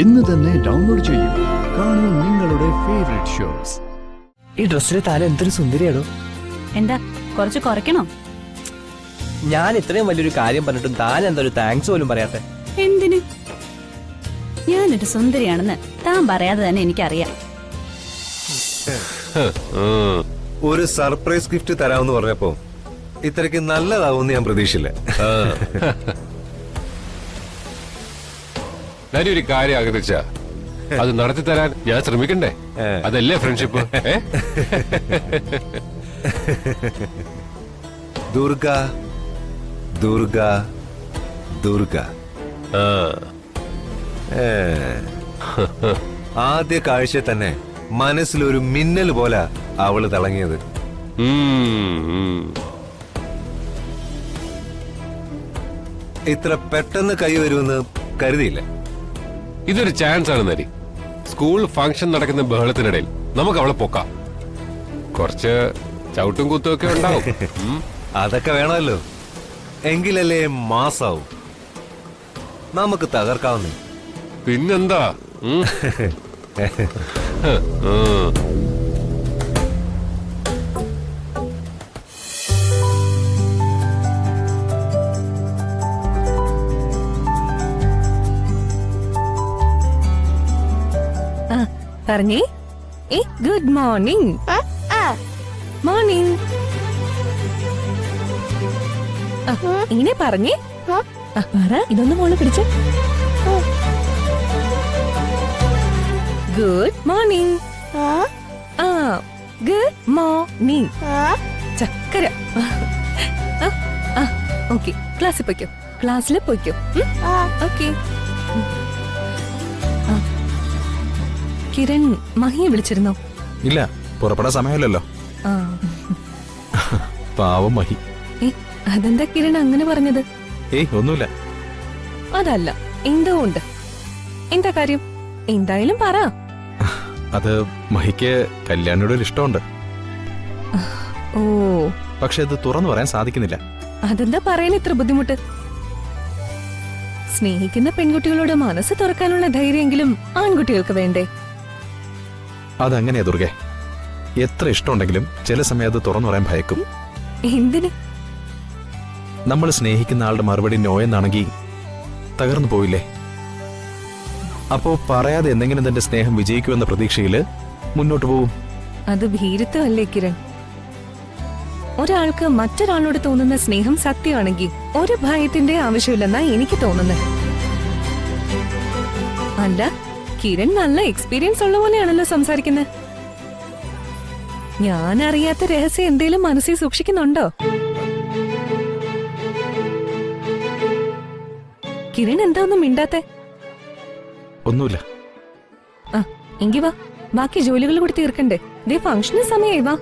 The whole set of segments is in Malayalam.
ഇന്ന് തന്നെ ഡൗൺലോഡ് ചെയ്യൂ. കാണൂ നിങ്ങളുടെ ഫേവറേറ്റ് ഷോസ്. ഈ ഡ്രസ്സിലെ താല എന്തൊരു സുന്ദരിയാണോ. എന്താ കുറച്ച് കുറയ്ക്കണോ? ഞാൻ ഇത്രയും വലിയൊരു കാര്യം പറഞ്ഞിട്ടും താൻ എന്താ ഒരു താങ്ക്സ് പോലും പറയാത്തെ? എന്തിന്? ഞാനൊരു സുന്ദരിയാണെന്ന് താൻ പറയാതെ തന്നെ എനിക്കറിയാം. ഒരു സർപ്രൈസ് ഗിഫ്റ്റ് തരാമെന്ന് പറഞ്ഞപ്പോ ഇത്രയ്ക്ക് നല്ലതാവുമെന്ന് ഞാൻ പ്രതീക്ഷിച്ചില്ല. ഞാനൊരു കാര്യം ആഗ്രഹിച്ച അത് നടത്തി തരാൻ ഞാൻ ശ്രമിക്കണ്ടേ? അതല്ലേ ഫ്രണ്ട്ഷിപ്പ്. ദുർഗ ദുർഗ ദുർഗ. ആദ്യ കാഴ്ച തന്നെ മനസ്സിലൊരു മിന്നൽ പോലെ അവള് തിളങ്ങിയത്. ഇത്ര പെട്ടെന്ന് കൈ വരുമെന്ന് കരുതിയില്ല. ഇതൊരു ചാൻസ് ആണ് നരി. സ്കൂൾ ഫംഗ്ഷൻ നടക്കുന്ന ബഹളത്തിനിടയിൽ നമുക്ക് അവളെ പൊക്കാം. കുറച്ച് ചവിട്ടും കുത്തും ഒക്കെ ഉണ്ടാവും. അതൊക്കെ വേണമല്ലോ, എങ്കിലല്ലേ മാസാവും. നമുക്ക് തകർക്കാവുന്നേ. പിന്നെന്താ? പറഞ്ഞേ. Good morning. മോർണിംഗ്. ഇങ്ങനെ പറഞ്ഞേ. പറ, ഇതൊന്ന് മോള് പിടിച്ച. Good morning. Good morning. ചക്കര. ഓക്കെ, ക്ലാസ്സിൽ പോയിക്കോ. ക്ലാസ്സിൽ പോയിക്കോ. ഓക്കെ. കിരൺ മഹിയെ വിളിച്ചിരുന്നോ? ഇല്ല, പുറപ്പെടാൻ സമയമല്ലല്ലോ. പാവം മഹി. അതെന്താ കിരൺ അങ്ങനെ പറഞ്ഞത്? ഒന്നുമില്ല. അതല്ല, എന്തോ ഉണ്ട്. എന്താ കാര്യം? എന്തായാലും പറ. അത് മഹിക്ക് കല്യാണിയുടെ ഒരു ഇഷ്ടമുണ്ട്. ഓ, പക്ഷെ അത് തുറന്നു പറയാൻ സാധിക്കുന്നില്ല. അതെന്താ പറയാൻ ഇത്ര ബുദ്ധിമുട്ട്? സ്നേഹിക്കുന്ന പെൺകുട്ടികളോട് മനസ്സ് തുറക്കാനുള്ള ധൈര്യമെങ്കിലും ആൺകുട്ടികൾക്ക് വേണ്ടേ? അതങ്ങനെയാ ദുർഗെ. എത്ര ഇഷ്ടമുണ്ടെങ്കിലും ചില സമയം അത് തുറന്നു പറയാൻ ഭയക്കും. എന്തിന്? നമ്മൾ സ്നേഹിക്കുന്ന ആളുടെ മറുപടി നോ എന്നാണെങ്കിൽ തകർന്നു പോയില്ലേ? അപ്പോ പറയാതെ എന്തെങ്കിലും തന്റെ സ്നേഹം വിജയിക്കുമെന്ന പ്രതീക്ഷയില് മുന്നോട്ട് പോവും. അത് ഭീരുത്വമല്ലേ കിരൺ? ഒരാൾക്ക് മറ്റൊരാളോട് തോന്നുന്ന സ്നേഹം സത്യമാണെങ്കിൽ ഒരു ഭയത്തിന്റെ ആവശ്യമില്ലെന്നാ എനിക്ക് തോന്നുന്നത്. അല്ല, കിരൺ നല്ല എക്സ്പീരിയൻസ് ഉള്ള പോലെയാണല്ലോ സംസാരിക്കുന്നത്. ഞാൻ അറിയാത്ത രഹസ്യം എന്തേലും മനസ്സിൽ സൂക്ഷിക്കുന്നുണ്ടോ? കിരൺ എന്താ ഒന്നും മിണ്ടാത്തെ? ഒന്നുമില്ല. എങ്കി വാ, ബാക്കി ജോലികൾ കൂടി തീർക്കണ്ടേ? ദേ ഫംഗ്ഷന് സമയമായി. വാ.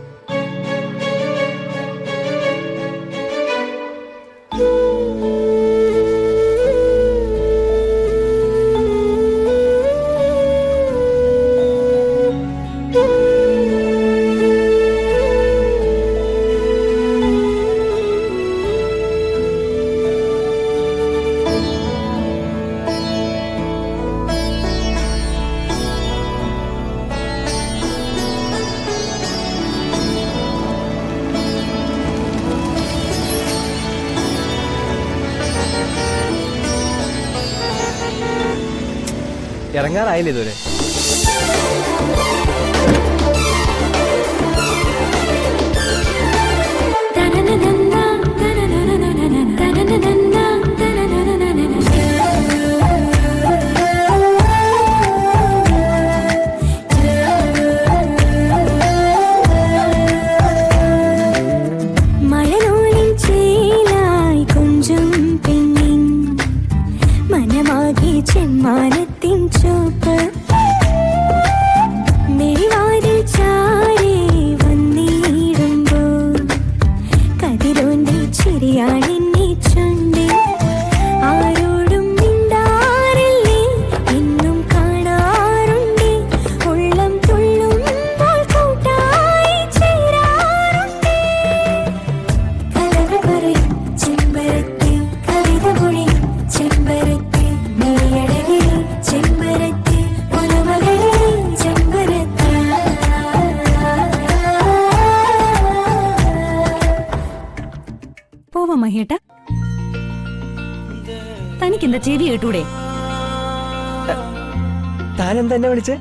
ഇറങ്ങാറായില്ലേ ഇതുവരെ? ചെമ്മാനത്തിൻ ചോപ്പ് മെഴിവാതിൽ ചാരി വന്നിടുമ്പോൾ കതിരോന്റെ ചിരിയാണെന്നെ ചൊണ്ടി ആരോടും മിണ്ടാറില്ലേ എന്നും കാണാറുണ്ട് ഉള്ളം തുള്ളുമ്പോൾ കൂട്ടായി ചേരാറുണ്ട് കലകൾ പറയും ചെമ്പരത്തി കവിത പൊഴിയും ചെമ്പരത്തി ചെമ്പരത്തി തനിക്കെന്താ ചെവി കേട്ടൂടെ? താൻ എന്താ എന്നെ വിളിച്ചേ?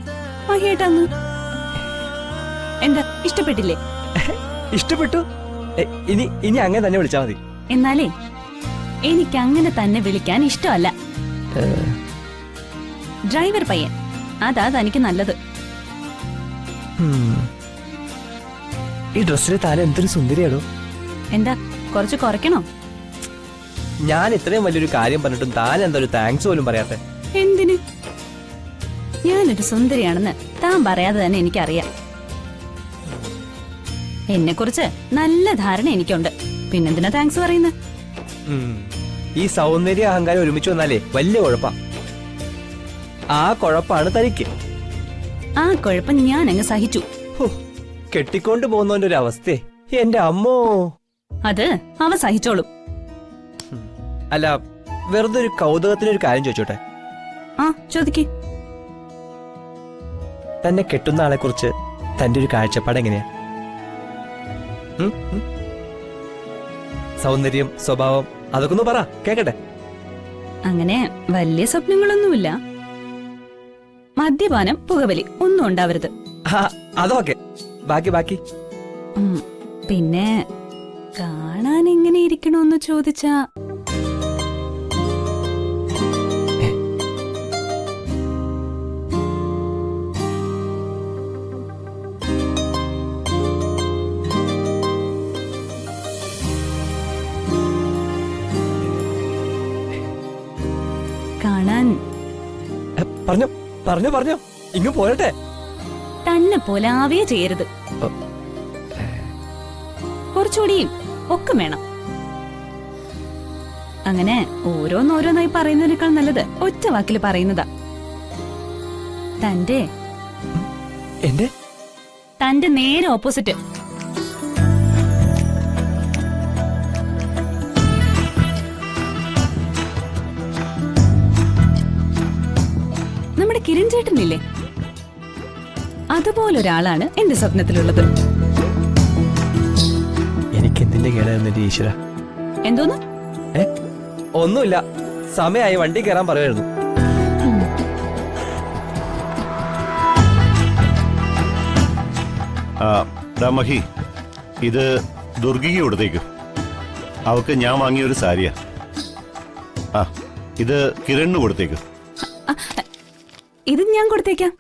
കേട്ടാന്ന്. എന്താ ഇഷ്ടപ്പെട്ടില്ലേ? ഇഷ്ടപ്പെട്ടു. ഇനി ഇനി അങ്ങനെ തന്നെ വിളിച്ചാ മതി. എന്നാലേ എനിക്ക് അങ്ങനെ തന്നെ വിളിക്കാൻ ഇഷ്ടമല്ല. ഡ്രൈവർ പയ്യൻ, അതാ തനിക്ക് നല്ലത്. ഈ ഡ്രസ്സിൽ താൻ എന്തൊരു സുന്ദരിയാണോ. എന്താ കുറച്ച് കുറയ്ക്കണോ? ഞാൻ ഇത്രയും വലിയൊരു കാര്യം പറഞ്ഞിട്ടും താൻ എന്താ ഒരു താങ്ക്സ് പോലും പറയാത്തെ? എന്തിന്? ഞാനൊരു സുന്ദരിയാണെന്ന് താൻ പറയാതെ തന്നെ എനിക്കറിയാം. എന്നെ കുറിച്ച് നല്ല ധാരണ എനിക്കുണ്ട്. പിന്നെന്തിനാ താങ്ക്സ് പറയുന്നത്? ഈ സൗന്ദര്യ അഹങ്കാരം ഒരുമിച്ച് വന്നാലേ വലിയ കുഴപ്പാ. ആ കുഴപ്പാണ് തനിക്ക്. ആ കുഴപ്പം ഞാൻ അങ്ങ് സഹിച്ചു. കെട്ടിക്കൊണ്ട് പോകുന്നവന്റെ ഒരു അവസ്ഥയെ എന്റെ അമ്മോ. അത് അവ സഹിച്ചോളും. അല്ല, വെറുതെ ഒരു കൗതുകത്തിനൊരു കാര്യം ചോദിച്ചോട്ടെ? ആ ചോദിക്ക്. തന്നെ കെട്ടുന്ന ആളെ കുറിച്ച് തന്റെ ഒരു കാഴ്ചപ്പാട് എങ്ങനെയാ? സൗന്ദര്യം, സ്വഭാവം, അതൊക്കെ ഒന്ന് പറ, കേക്കട്ടെ. അങ്ങനെ വലിയ സ്വപ്നങ്ങളൊന്നുമില്ല. മദ്യപാനം, പുകവലി ഒന്നും ഉണ്ടാവരുത്. അതൊക്കെ ബാക്കി. പിന്നെ കാണാൻ എങ്ങനെ ഇരിക്കണോന്ന് ചോദിച്ചാ കാണാൻ പറഞ്ഞോ ഇങ്ങ് പോരട്ടെ. തന്നെ പോലെ ആവേ ചെയ്യരുത്. കുറച്ചുകൂടി ഒക്കെ വേണം. അങ്ങനെ ഓരോന്നോരോന്നായി പറയുന്നതിനേക്കാൾ നല്ലത് ഒറ്റ വാക്കിൽ പറയുന്നതാ. തന്റെ നേരെ ഓപ്പോസിറ്റ്. നമ്മുടെ കിരൺ ചേട്ടനില്ലേ, അതുപോലൊരാളാണ് എന്റെ സ്വപ്നത്തിലുള്ളത്. എനിക്ക് എന്തിന്റെ കേടായിരുന്നു എന്റെ ഈശ്വര? എന്തോന്ന്? ഒന്നുമില്ല, സമയമായി വണ്ടി കയറാൻ പറയുമായിരുന്നു. മഹി, ഇത് ദുർഗയ്ക്ക് കൊടുത്തേക്കും. അവക്ക് ഞാൻ വാങ്ങിയ ഒരു സാരിയാ. ഇത് കിരണിന് കൊടുത്തേക്കും. ഇത് ഞാൻ കൊടുത്തേക്കാം.